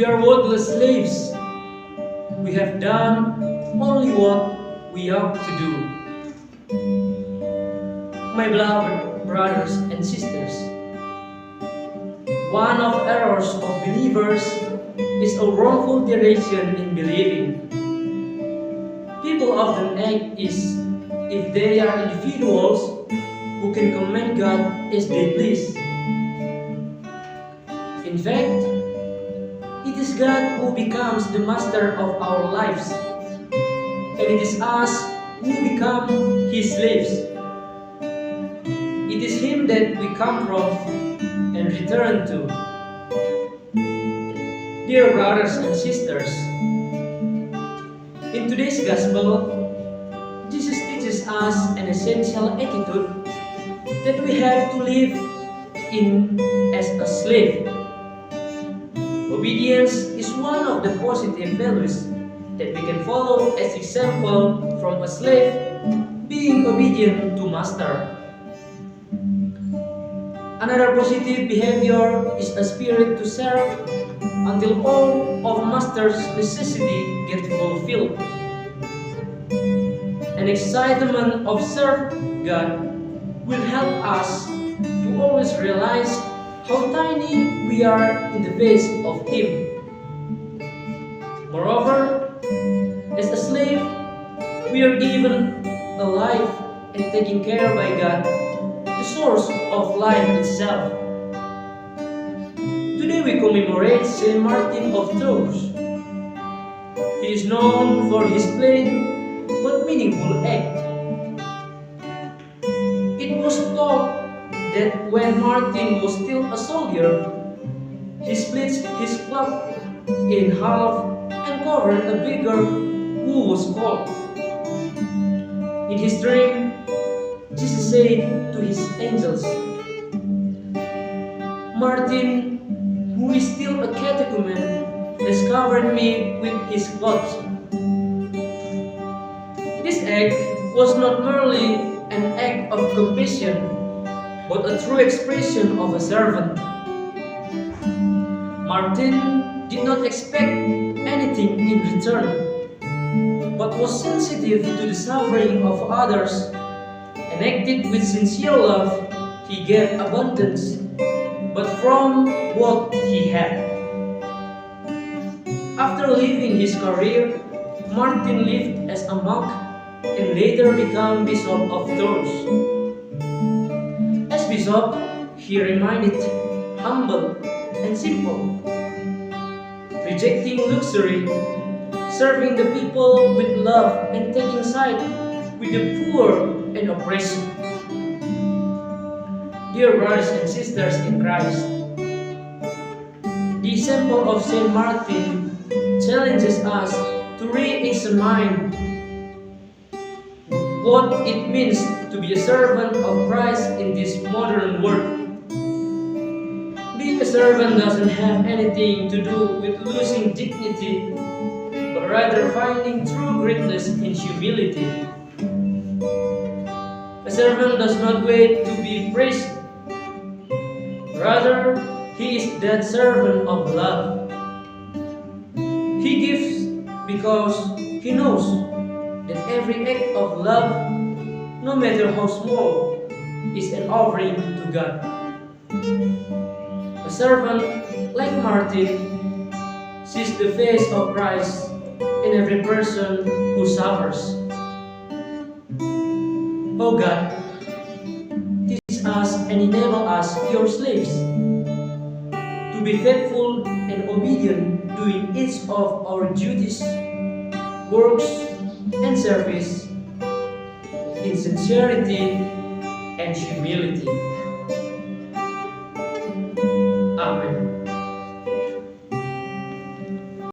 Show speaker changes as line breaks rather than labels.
We are worthless slaves. We have done only what we ought to do. My beloved brothers and sisters, one of errors of believers is a wrongful direction in believing. People often act as if they are individuals who can command God as they please. In fact, it is God who becomes the master of our lives, and it is us who become His slaves. It is Him that we come from and return to. Dear brothers and sisters, in today's Gospel, Jesus teaches us an essential attitude that we have to live in as a slave. Obedience is one of the positive values that we can follow as example from a slave being obedient to master. Another positive behavior is a spirit to serve until all of master's necessity get fulfilled. An excitement of serve God will help us to always realize how tiny we are in the face of Him. Moreover, as a slave, we are given a life and taken care by God, the source of life itself. Today we commemorate Saint Martin of Tours. He is known for his plain but meaningful act. It was thought that when Martin was still a soldier, he split his cloak in half and covered a beggar who was cold. In his dream, Jesus said to his angels, "Martin, who is still a catechumen, has covered me with his clothes." This act was not merely an act of compassion, but a true expression of a servant. Martin did not expect anything in return, but was sensitive to the suffering of others and acted with sincere love. He gave abundance, but from what he had. After leaving his career, Martin lived as a monk and later became Bishop of Tours. As bishop, he remained humble and simple, rejecting luxury, serving the people with love and taking side with the poor and oppressed. Dear brothers and sisters in Christ, the example of Saint Martin challenges us to re-examine what it means to be a servant of Christ in this modern world. Being a servant doesn't have anything to do with losing dignity, but rather finding true greatness in humility. A servant does not wait to be praised. Rather, he is that servant of love. He gives because he knows that every act of love, no matter how small, is an offering to God. A servant like Martin sees the face of Christ in every person who suffers. O God, teach us and enable us, your slaves, to be faithful and obedient, doing each of our duties, works, and service in sincerity and humility.